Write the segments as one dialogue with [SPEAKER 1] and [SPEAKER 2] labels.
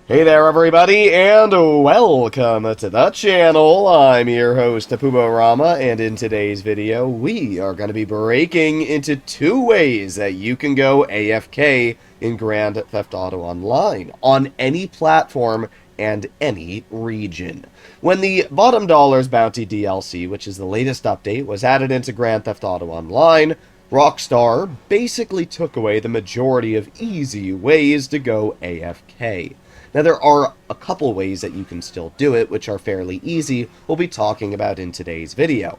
[SPEAKER 1] Hey there everybody, and welcome to the channel. I'm your host, Rama, and in today's video, we are going to be breaking into two ways that you can go AFK in Grand Theft Auto Online, on any platform and any region. When the Bottom Dollars Bounty DLC, which is the latest update, was added into Grand Theft Auto Online, Rockstar basically took away the majority of easy ways to go AFK. Now, there are a couple ways that you can still do it, which are fairly easy, we'll be talking about in today's video.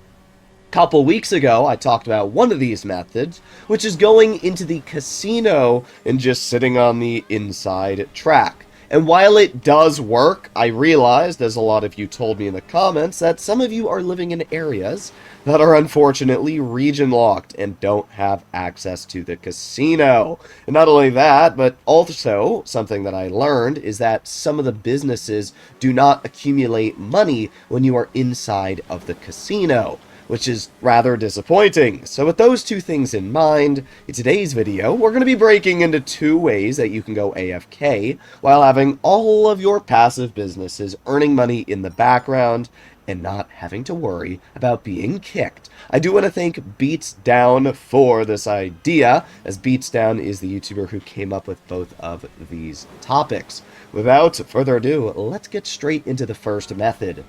[SPEAKER 1] A couple weeks ago, I talked about one of these methods, which is going into the casino and just sitting on the inside track. And while it does work, I realized, as a lot of you told me in the comments, that some of you are living in areas that are unfortunately region locked and don't have access to the casino. And not only that, but also something that I learned is that some of the businesses do not accumulate money when you are inside of the casino, which is rather disappointing. So with those two things in mind, in today's video, we're going to be breaking into two ways that you can go AFK while having all of your passive businesses earning money in the background and not having to worry about being kicked. I do want to thank Beats Down for this idea, as Beats Down is the YouTuber who came up with both of these topics. Without further ado, let's get straight into the first method.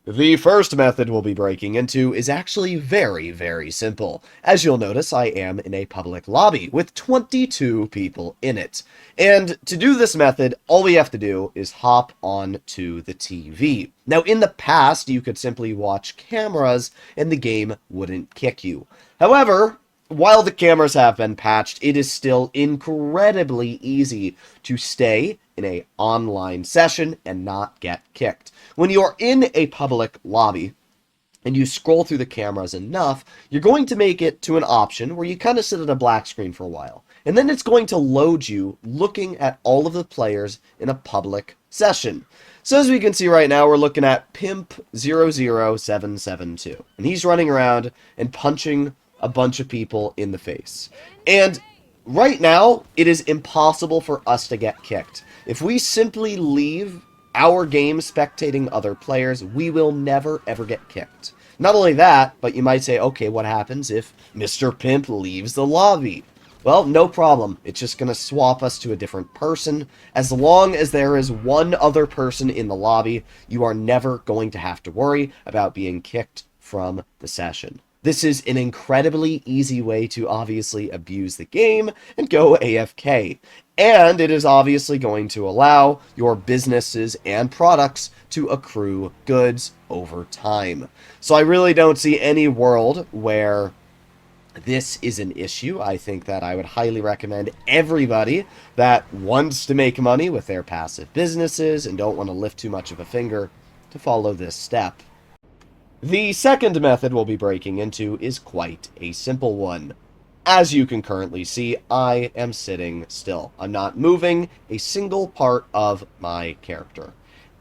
[SPEAKER 1] The first method we'll be breaking into is actually very, very simple. As you'll notice, I am in a public lobby with 22 people in it. And to do this method, all we have to do is hop on to the TV. Now, in the past, you could simply watch cameras and the game wouldn't kick you. However, while the cameras have been patched, it is still incredibly easy to stay in an online session and not get kicked. When you're in a public lobby and you scroll through the cameras enough, you're going to make it to an option where you kind of sit at a black screen for a while. And then it's going to load you looking at all of the players in a public session. So as we can see right now, we're looking at Pimp00772. And he's running around and punching a bunch of people in the face. And right now, it is impossible for us to get kicked. If we simply leave our game spectating other players, we will never ever get kicked. Not only that, but you might say, okay, what happens if Mr. Pimp leaves the lobby? Well, no problem. It's just going to swap us to a different person. As long as there is one other person in the lobby, you are never going to have to worry about being kicked from the session. This is an incredibly easy way to obviously abuse the game and go AFK. And it is obviously going to allow your businesses and products to accrue goods over time. So I really don't see any world where this is an issue. I think that I would highly recommend everybody that wants to make money with their passive businesses and don't want to lift too much of a finger to follow this step. The second method we'll be breaking into is quite a simple one. As you can currently see, I am sitting still. I'm not moving a single part of my character.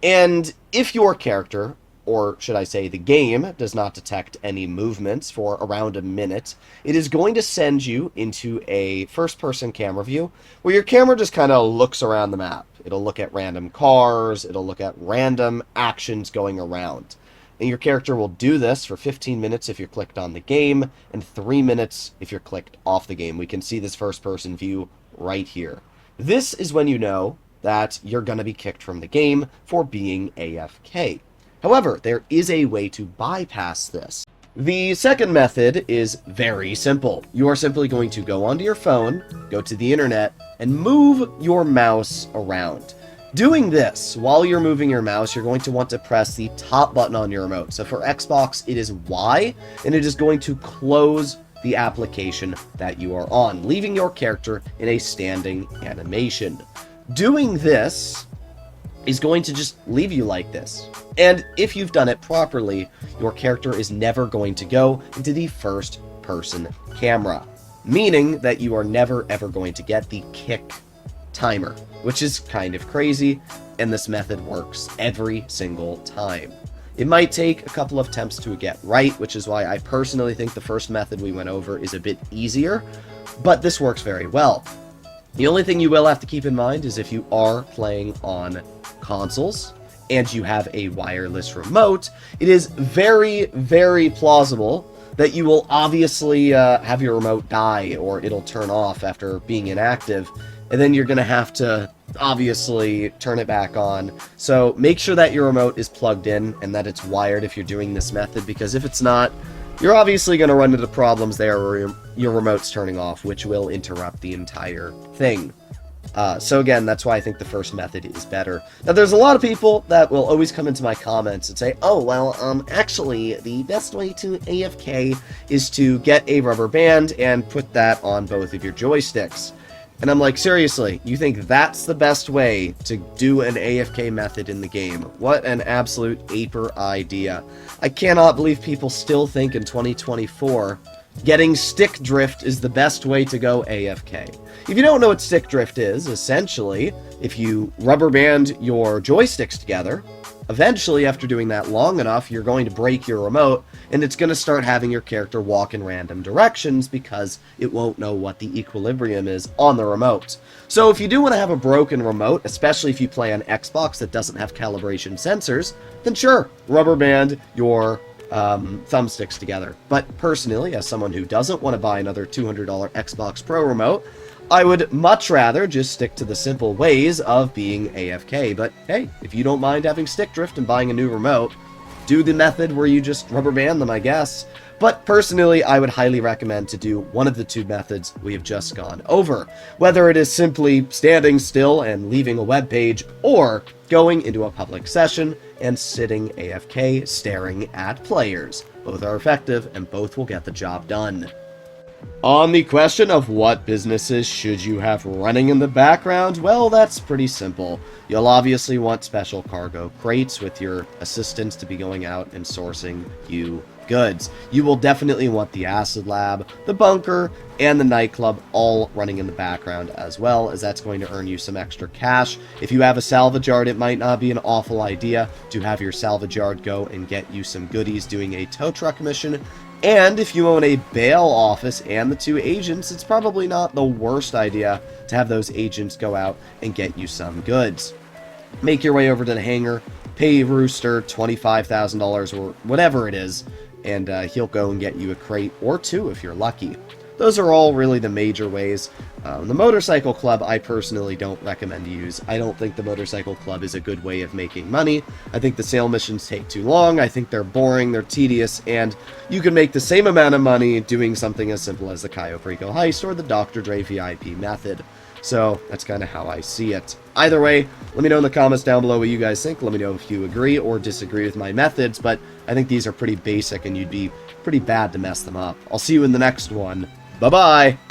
[SPEAKER 1] And if your character, or should I say the game, does not detect any movements for around a minute, it is going to send you into a first-person camera view where your camera just kind of looks around the map. It'll look at random cars, it'll look at random actions going around. And your character will do this for 15 minutes if you're clicked on the game, and 3 minutes if you're clicked off the game. We can see this first-person view right here. This is when you know that you're going to be kicked from the game for being AFK. However, there is a way to bypass this. The second method is very simple. You are simply going to go onto your phone, go to the internet, and move your mouse around. Doing this, while you're moving your mouse, you're going to want to press the top button on your remote. So for Xbox, it is Y, and it is going to close the application that you are on, leaving your character in a standing animation. Doing this is going to just leave you like this. And if you've done it properly, your character is never going to go into the first-person camera, meaning that you are never ever going to get the kick timer, which is kind of crazy, and this method works every single time. It might take a couple of attempts to get right, which is why I personally think the first method we went over is a bit easier, but this works very well. The only thing you will have to keep in mind is if you are playing on consoles and you have a wireless remote, it is very, very plausible that you will obviously have your remote die or it'll turn off after being inactive, and then you're going to have to obviously turn it back on. So make sure that your remote is plugged in and that it's wired if you're doing this method, because if it's not, you're obviously going to run into problems there where your remote's turning off, which will interrupt the entire thing. So again, that's why I think the first method is better. Now, there's a lot of people that will always come into my comments and say, oh, well, actually, the best way to AFK is to get a rubber band and put that on both of your joysticks. And I'm like, seriously, you think that's the best way to do an AFK method in the game? What an absolute aper idea. I cannot believe people still think in 2024 getting stick drift is the best way to go AFK. If you don't know what stick drift is, essentially, if you rubber band your joysticks together, eventually, after doing that long enough, you're going to break your remote, and it's going to start having your character walk in random directions because it won't know what the equilibrium is on the remote. So if you do want to have a broken remote, especially if you play on Xbox that doesn't have calibration sensors, then sure, rubber band your thumbsticks together. But personally, as someone who doesn't want to buy another $200 Xbox Pro remote, I would much rather just stick to the simple ways of being AFK. But hey, if you don't mind having stick drift and buying a new remote, do the method where you just rubber band them, I guess. But personally, I would highly recommend to do one of the two methods we have just gone over. Whether it is simply standing still and leaving a web page, or going into a public session and sitting AFK staring at players. Both are effective and both will get the job done. On the question of what businesses should you have running in the background, well, that's pretty simple. You'll obviously want special cargo crates with your assistants to be going out and sourcing you goods. You will definitely want the acid lab, the bunker, and the nightclub all running in the background as well, as that's going to earn you some extra cash. If you have a salvage yard, it might not be an awful idea to have your salvage yard go and get you some goodies doing a tow truck mission. And if you own a bail office and the two agents, it's probably not the worst idea to have those agents go out and get you some goods. Make your way over to the hangar, pay Rooster $25,000 or whatever it is, and he'll go and get you a crate or two if you're lucky. Those are all really the major ways. The motorcycle club I personally don't recommend to use. I don't think the motorcycle club is a good way of making money. I think the sale missions take too long. I think they're boring, they're tedious, and you can make the same amount of money doing something as simple as the Cayo Perico heist or the Dr. Dre VIP method. So that's kind of how I see it. Either way, let me know in the comments down below what you guys think. Let me know if you agree or disagree with my methods, but I think these are pretty basic and you'd be pretty bad to mess them up. I'll see you in the next one. Bye-bye!